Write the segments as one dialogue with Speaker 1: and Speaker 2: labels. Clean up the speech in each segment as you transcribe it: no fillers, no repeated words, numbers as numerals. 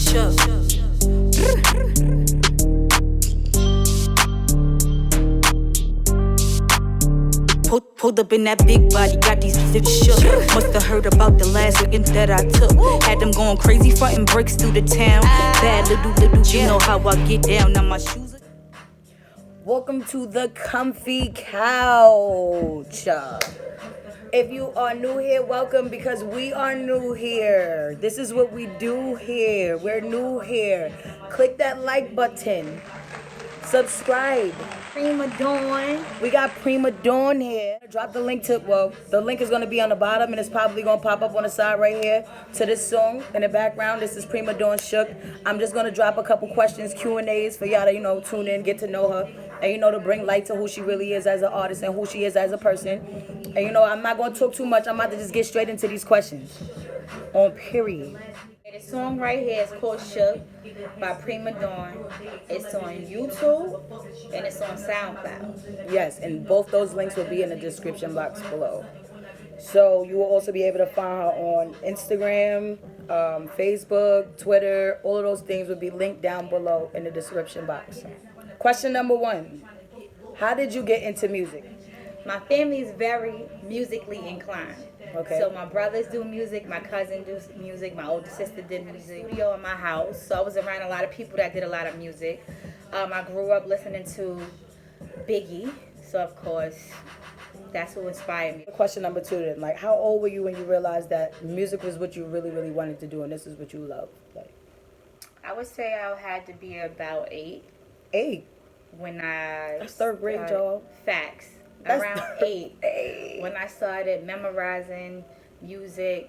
Speaker 1: shook. Pulled up in that big body, got these bitches shook. Musta heard about the last weekend that I took. Had them going crazy, frontin' bricks through the town. Bad little, you know how I get down. Now my shoes.
Speaker 2: Welcome to the comfy couch. If you are new here, welcome, because we are new here. This is what we do here. We're new here. Click that like button. Subscribe. Prima Dawn. We got Prima Dawn here. Drop the link the link is going to be on the bottom, and it's probably going to pop up on the side right here to this song in the background. This is Prima Dawn Shook. I'm just going to drop a couple questions, Q&As for y'all to, tune in, get to know her, and, to bring light to who she really is as an artist and who she is as a person. And, I'm not going to talk too much. I'm about to just get straight into these questions. On period.
Speaker 3: The song right here is called Shook by Prima Dawn. It's on YouTube and it's on SoundCloud.
Speaker 2: Yes, and both those links will be in the description box below. So you will also be able to find her on Instagram, Facebook, Twitter. All of those things will be linked down below in the description box. Question number 1. How did you get into music?
Speaker 3: My family is very musically inclined.
Speaker 2: Okay.
Speaker 3: So my brothers do music, my cousin does music, my older sister did music. Studio in my house, so I was around a lot of people that did a lot of music. I grew up listening to Biggie, so of course that's what inspired me.
Speaker 2: Question number 2 then, how old were you when you realized that music was what you really, really wanted to do and this is what you love?
Speaker 3: I would say I had to be about 8.
Speaker 2: 8?
Speaker 3: When I...
Speaker 2: That's 3rd grade, y'all.
Speaker 3: Facts.
Speaker 2: That's
Speaker 3: around 8 when I started memorizing music,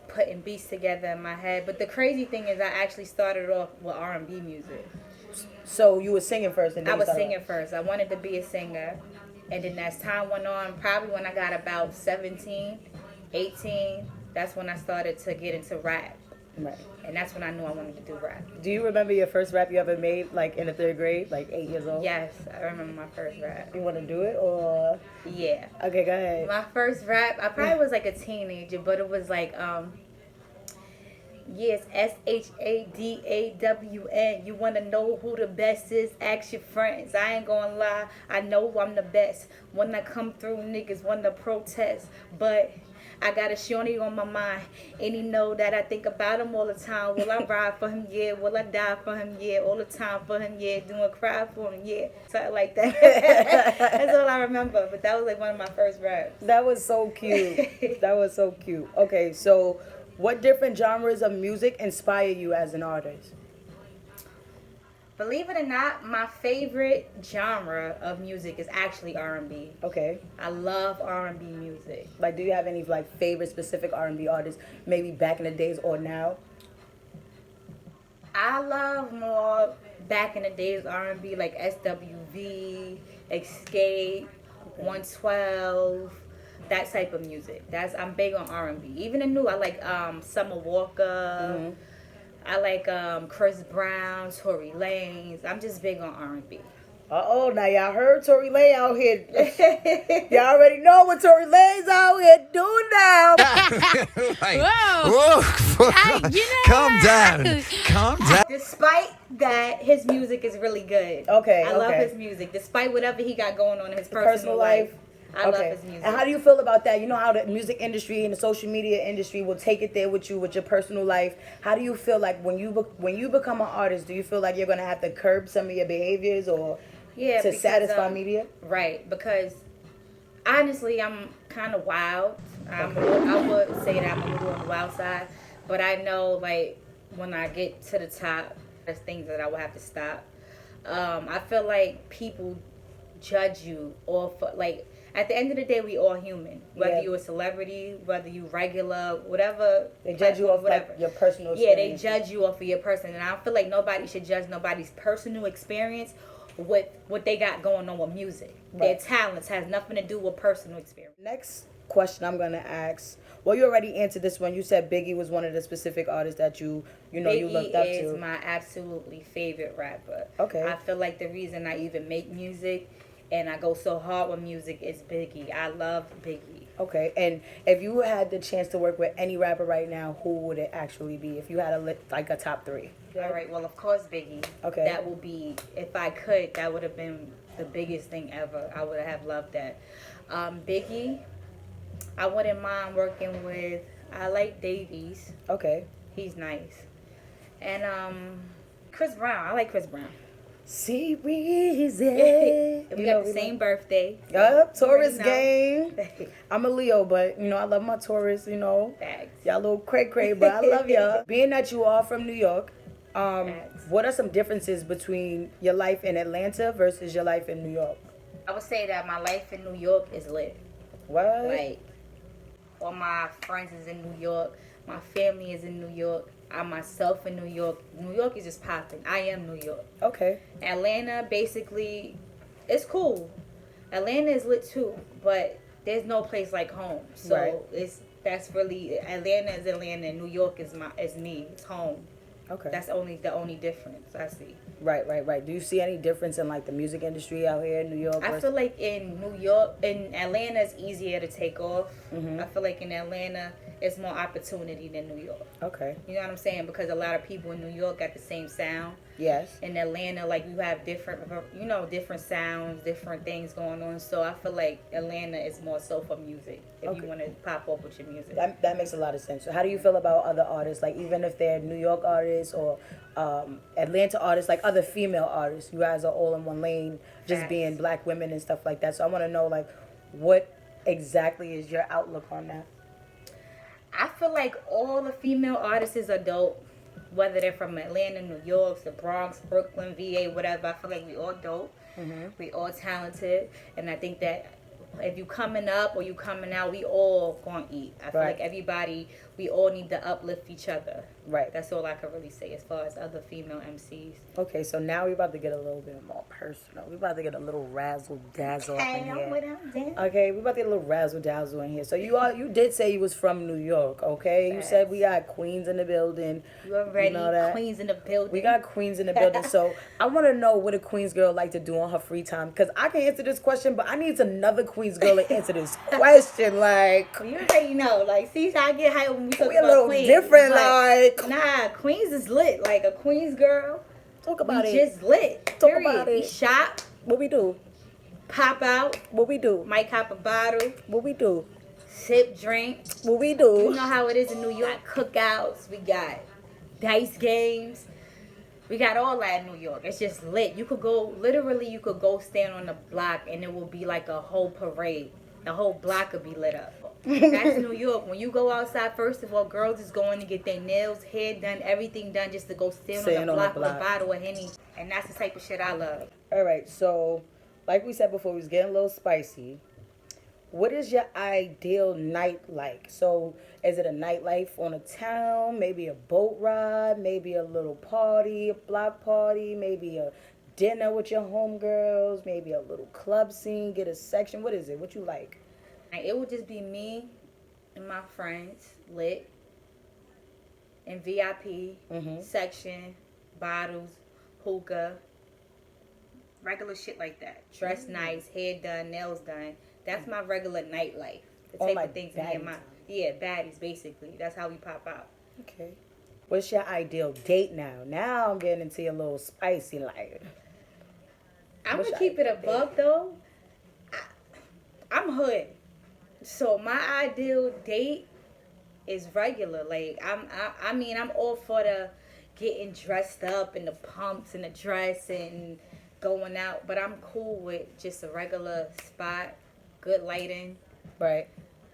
Speaker 3: putting beats together in my head. But the crazy thing is I actually started off with R&B music.
Speaker 2: So you were singing first? And then
Speaker 3: I was singing first. I wanted to be a singer. And then as time went on, probably when I got about 17, 18, that's when I started to get into rap.
Speaker 2: Right.
Speaker 3: And that's when I knew I wanted to do rap.
Speaker 2: Do you remember your first rap you ever made, in the 3rd grade, 8 years old?
Speaker 3: Yes, I remember my first rap.
Speaker 2: You want to do it, or?
Speaker 3: Yeah.
Speaker 2: Okay, go ahead.
Speaker 3: My first rap, I probably was a teenager, but it was yes, SHADAWN. You want to know who the best is? Ask your friends. I ain't gonna lie, I know I'm the best. When I come through, niggas want to protest, but I got a shorty on my mind, and he know that I think about him all the time. Will I ride for him? Yeah. Will I die for him? Yeah. All the time for him? Yeah. Do I cry for him? Yeah. Something like that. That's all I remember, but that was one of my first raps.
Speaker 2: That was so cute. That was so cute. Okay, so what different genres of music inspire you as an artist?
Speaker 3: Believe it or not, my favorite genre of music is actually R&B.
Speaker 2: Okay.
Speaker 3: I love R&B music.
Speaker 2: Do you have any favorite specific R&B artists, maybe back in the days or now?
Speaker 3: I love more back in the days R&B, like SWV, Escape, 112, that type of music. I'm big on R&B. Even the new, I like Summer Walker. Mm-hmm. I like Chris Brown, Tory Lanez. I'm just big on R&B.
Speaker 2: Uh-oh, now y'all heard Tory Lanez out here. Y'all already know what Tory Lanez out here doing now.
Speaker 4: Whoa. Calm down.
Speaker 3: Despite that, his music is really good.
Speaker 2: Okay,
Speaker 3: I love his music. Despite whatever he got going on in his personal life. I love his music.
Speaker 2: And how do you feel about that? You know how the music industry and the social media industry will take it there with you, with your personal life. How do you feel when you become an artist? Do you feel like you're going to have to curb some of your behaviors or to satisfy media?
Speaker 3: Right, because honestly, I'm kind of wild. I would say that I'm a little on the wild side. But I know, when I get to the top, there's things that I will have to stop. I feel like people judge you off, at the end of the day, we all human. Whether you're a celebrity, whether you regular, whatever.
Speaker 2: They judge you off your personal experience.
Speaker 3: Yeah, they judge you off of your person. And I feel like nobody should judge nobody's personal experience with what they got going on with music. Right. Their talents has nothing to do with personal experience.
Speaker 2: Next question I'm going to ask. Well, you already answered this one. You said Biggie was one of the specific artists that you looked up to.
Speaker 3: Biggie is my absolutely favorite rapper.
Speaker 2: Okay.
Speaker 3: I feel like the reason I even make music and I go so hard with music is Biggie. I love Biggie.
Speaker 2: Okay, and if you had the chance to work with any rapper right now, who would it actually be? If you had like a top three.
Speaker 3: All right, well, of course, Biggie.
Speaker 2: Okay.
Speaker 3: That will be, if I could, that would have been the biggest thing ever. I would have loved that. Biggie, I wouldn't mind working with, I like Davies.
Speaker 2: Okay.
Speaker 3: He's nice. And Chris Brown, I like Chris Brown.
Speaker 2: See reason.
Speaker 3: We got the same birthday.
Speaker 2: Yup, Taurus
Speaker 3: You know.
Speaker 2: game. I'm a Leo, but I love my Taurus.
Speaker 3: Facts.
Speaker 2: Y'all a little cray, but I love y'all. Being that you are from New York, what are some differences between your life in Atlanta versus your life in New York?
Speaker 3: I would say that my life in New York is lit.
Speaker 2: What?
Speaker 3: Like, all my friends is in New York. My family is in New York. I myself in New York. New York is just popping. I am New York.
Speaker 2: Okay.
Speaker 3: Atlanta, basically, it's cool. Atlanta is lit too, but there's no place like home. So
Speaker 2: Right.
Speaker 3: that's really Atlanta is Atlanta. And New York is me. It's home.
Speaker 2: Okay.
Speaker 3: That's the only difference I see.
Speaker 2: Right. Do you see any difference in like the music industry out here in New York?
Speaker 3: I feel like in Atlanta it's easier to take off. I feel like in Atlanta it's more opportunity than New York.
Speaker 2: Okay.
Speaker 3: You know what I'm saying? Because a lot of people in New York got the same sound.
Speaker 2: Yes.
Speaker 3: In Atlanta, like, you have different sounds, different things going on. So I feel like Atlanta is more so for music. If you want to pop up with your music.
Speaker 2: That makes a lot of sense. So how do you feel about other artists, like even if they're New York artists or Atlanta artists, like other female artists? You guys are all in one lane, just
Speaker 3: Facts.
Speaker 2: being black women and stuff like that. So I want to know, like, what exactly is your outlook on that?
Speaker 3: I feel like all the female artists are dope. Whether they're from Atlanta, New York, the Bronx, Brooklyn, VA, whatever. I feel like we all dope. We all talented. And I think that if you coming up or you coming out, we all gonna eat. I feel like everybody, we all need to uplift each other.
Speaker 2: Right.
Speaker 3: That's all I can really say as far as other female MCs.
Speaker 2: Okay, so now we're about to get a little bit more personal. We're about to get a little razzle dazzle in here. Okay, we're about to get a little razzle dazzle in here. So you did say you was from New York, okay? You said we got queens in the building.
Speaker 3: You already
Speaker 2: know that?
Speaker 3: queens in the building.
Speaker 2: We got queens in the building. So I want to know what a queens girl like to do on her free time, because I can answer this question, but I need another queens girl to answer this question. Like,
Speaker 3: You already know. Like, see how I get hyped when we talk
Speaker 2: we a
Speaker 3: about
Speaker 2: little
Speaker 3: queens.
Speaker 2: different, like.
Speaker 3: Nah, Queens is lit. Like, a Queens girl,
Speaker 2: Talk about
Speaker 3: we
Speaker 2: it.
Speaker 3: just lit.
Speaker 2: Talk
Speaker 3: Period.
Speaker 2: about
Speaker 3: We
Speaker 2: it.
Speaker 3: shop,
Speaker 2: What we do?
Speaker 3: pop out,
Speaker 2: What we do?
Speaker 3: might cop a bottle,
Speaker 2: What we do?
Speaker 3: sip, drink.
Speaker 2: What we
Speaker 3: You
Speaker 2: do?
Speaker 3: know how it is in New York. Cookouts. We got dice games. We got all that in New York. It's just lit. You could go stand on the block and it will be like a whole parade. The whole block could be lit up. That's New York. When you go outside, first of all, girls is going to get their nails, hair done, everything done just to go stand on the block with a bottle of Henny. And that's the type of shit I love.
Speaker 2: All right, so like we said before, we was getting a little spicy. What is your ideal night like? So is it a nightlife on a town, maybe a boat ride, maybe a little party, a block party, maybe a dinner with your homegirls, maybe a little club scene, get a section? What is it? What you like?
Speaker 3: And it would just be me and my friends, lit, in VIP, section, bottles, hookah, regular shit like that. Dress nice, hair done, nails done. That's my regular nightlife. The type
Speaker 2: like
Speaker 3: of things me and my baddies basically. That's how we pop out.
Speaker 2: Okay. What's your ideal date now? Now I'm getting into your little spicy life.
Speaker 3: I'm
Speaker 2: What's
Speaker 3: gonna
Speaker 2: your
Speaker 3: keep it
Speaker 2: ideal
Speaker 3: above though. I'm hood, so my ideal date is regular. Like I'm all for the getting dressed up and the pumps and the dress and going out, but I'm cool with just a regular spot, good lighting,
Speaker 2: Right.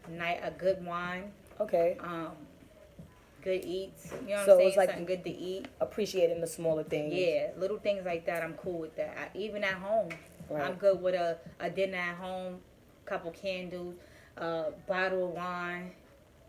Speaker 3: a good wine,
Speaker 2: Okay.
Speaker 3: good eats. You know what
Speaker 2: So
Speaker 3: I'm saying?
Speaker 2: it's like
Speaker 3: Something good to eat.
Speaker 2: Appreciating the smaller things.
Speaker 3: Yeah, little things like that. I'm cool with that. Even at home,
Speaker 2: Right.
Speaker 3: I'm good with a dinner at home, couple candles, bottle of wine,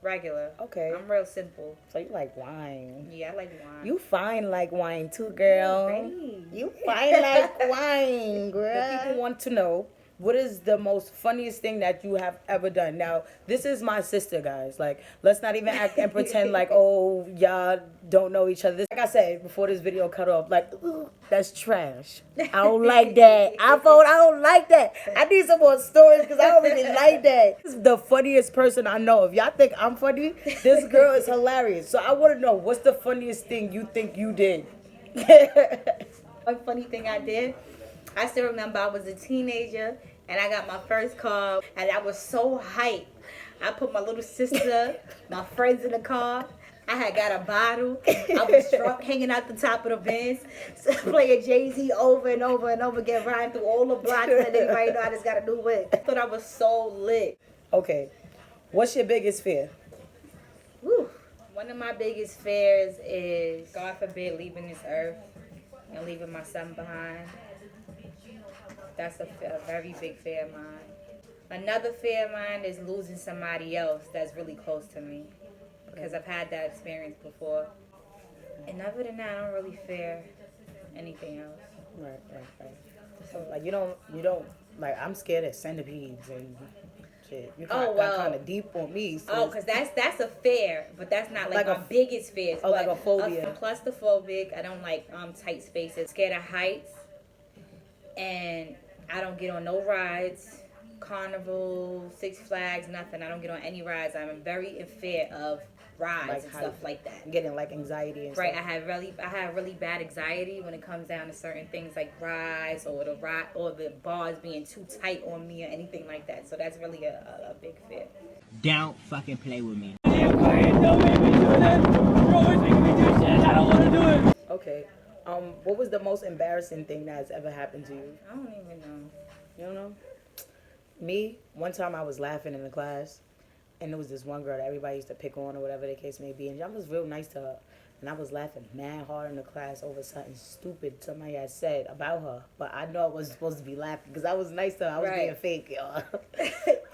Speaker 3: regular.
Speaker 2: Okay.
Speaker 3: I'm real simple.
Speaker 2: So you like wine.
Speaker 3: Yeah, I like wine.
Speaker 2: You fine like wine too, girl.
Speaker 3: Right.
Speaker 2: You fine like wine,
Speaker 3: The
Speaker 2: girl. People want to know, What is the most funniest thing that you have ever done? Now, this is my sister, guys. Like, let's not even act and pretend like, oh, y'all don't know each other. Like I said before this video cut off, like, ooh, that's trash. I don't like that. I don't like that. I need some more stories because I don't really like that. This is the funniest person I know. If y'all think I'm funny, this girl is hilarious. So I want to know, what's the funniest thing you think you did?
Speaker 3: One funny thing I did, I still remember I was a teenager and I got my first car and I was so hyped. I put my little sister, my friends in the car. I had got a bottle. I was drunk, hanging out the top of the Benz, playing Jay-Z over and over and over again, riding through all the blocks and everybody know I just got a new whip. I thought I was so lit.
Speaker 2: Okay, what's your biggest fear?
Speaker 3: Woo. One of my biggest fears is, God forbid, leaving this earth and leaving my son behind. That's a very big fear of mine. Another fear of mine is losing somebody else that's really close to me, because I've had that experience before. And other than that, I don't really fear anything else.
Speaker 2: Right. So, like, you don't, like, I'm scared of centipedes and shit. You got kind of deep on me. So
Speaker 3: because that's a fear, but that's not like my biggest fears.
Speaker 2: Oh, like a phobia.
Speaker 3: I'm claustrophobic. I don't like tight spaces. Scared of heights. And I don't get on no rides, Carnival, Six Flags, nothing. I don't get on any rides. I'm very in fear of rides
Speaker 2: like
Speaker 3: and stuff like that.
Speaker 2: Getting like anxiety and
Speaker 3: right,
Speaker 2: stuff.
Speaker 3: I have really bad anxiety when it comes down to certain things like rides or the bars being too tight on me or anything like that. So that's really a big fear.
Speaker 5: Don't fucking play with me.
Speaker 2: Okay. What was the most embarrassing thing that's ever happened to you?
Speaker 3: I don't even know.
Speaker 2: You don't know? Me, one time I was laughing in the class, and there was this one girl that everybody used to pick on or whatever the case may be, and I was real nice to her. And I was laughing mad hard in the class over something stupid somebody had said about her. But I know I wasn't supposed to be laughing because I was nice to her. I was being fake, y'all.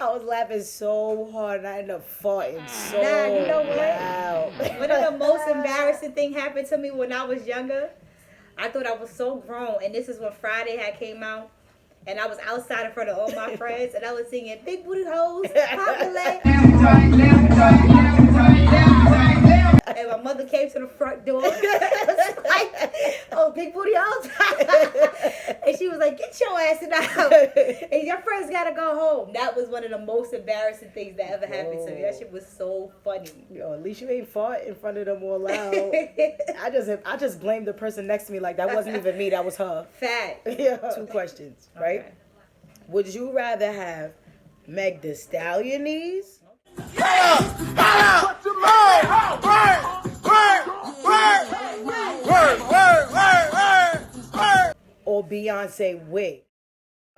Speaker 2: I was laughing so hard and I ended up farting so
Speaker 3: you know what?
Speaker 2: loud.
Speaker 3: One of the most embarrassing thing happened to me when I was younger. I thought I was so grown, and this is when Friday had came out, and I was outside in front of all my friends, and I was singing "Big Booty Hoes," "Popular." And my mother came to the front door. Like, oh, big booty hoes. And she was like, get your ass out. And your friends got to go home. That was one of the most embarrassing things that ever happened to me. That shit was so funny.
Speaker 2: Yo, at least you ain't fought in front of them all loud. I just blamed the person next to me like that wasn't even me. That was her.
Speaker 3: Fact.
Speaker 2: Yeah. 2 questions, right?
Speaker 3: Okay.
Speaker 2: Would you rather have Meg Thee Stallion knees? Or Beyonce wig?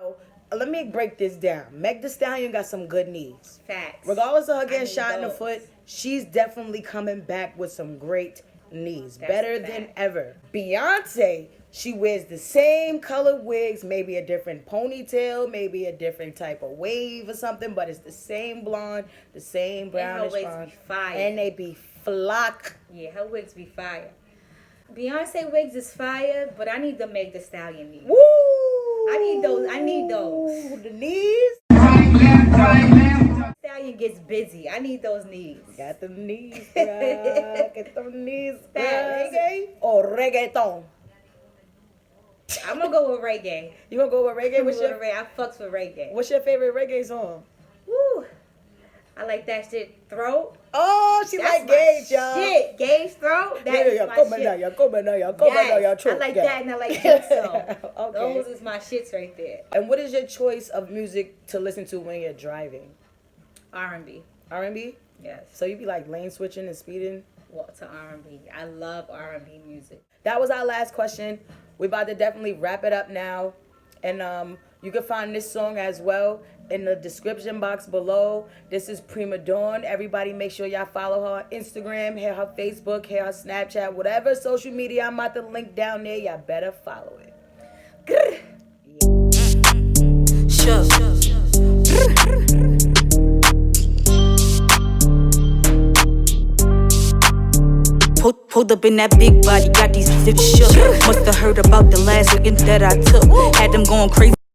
Speaker 2: So, let me break this down. Meg Thee Stallion got some good knees.
Speaker 3: Facts.
Speaker 2: Regardless of her getting shot in the foot, she's definitely coming back with some great knees. Better than ever. Beyonce, she wears the same color wigs, maybe a different ponytail, maybe a different type of wave or something, but it's the same blonde, the same brownish blonde.
Speaker 3: And her wigs be fire.
Speaker 2: And they be flock.
Speaker 3: Yeah, her wigs be fire. Beyonce wigs is fire, but I need the Meg Thee Stallion knees.
Speaker 2: Woo!
Speaker 3: I need those.
Speaker 2: The knees?
Speaker 3: Stallion gets busy. I need those knees.
Speaker 2: Got them knees, bruh. Get them knees, bruh.
Speaker 3: Reggae
Speaker 2: or reggaeton?
Speaker 3: I'm gonna go with reggae.
Speaker 2: You gonna go with reggae?
Speaker 3: I fucks with reggae.
Speaker 2: What's your favorite reggae song?
Speaker 3: Woo! I like that shit. Throat.
Speaker 2: Oh, she like Gage, y'all.
Speaker 3: Shit, Gage Throat. That is my shit.
Speaker 2: Yes,
Speaker 3: I like that, and I like that song.
Speaker 2: Okay.
Speaker 3: Those is my shits right there.
Speaker 2: And what is your choice of music to listen to when you're driving?
Speaker 3: R&B.
Speaker 2: R&B?
Speaker 3: Yes.
Speaker 2: So you be like lane switching and speeding?
Speaker 3: Well, to R&B. I love R&B music.
Speaker 2: That was our last question. We're about to definitely wrap it up now. And you can find this song as well in the description box below. This is Prima Dawn. Everybody make sure y'all follow her on Instagram, her Facebook, her Snapchat, whatever social media I'm about to link down there. Y'all better follow it.
Speaker 1: Sure. Pulled up in that big body, got these zips shook. Must have heard about the last weekend that I took. Had them going crazy.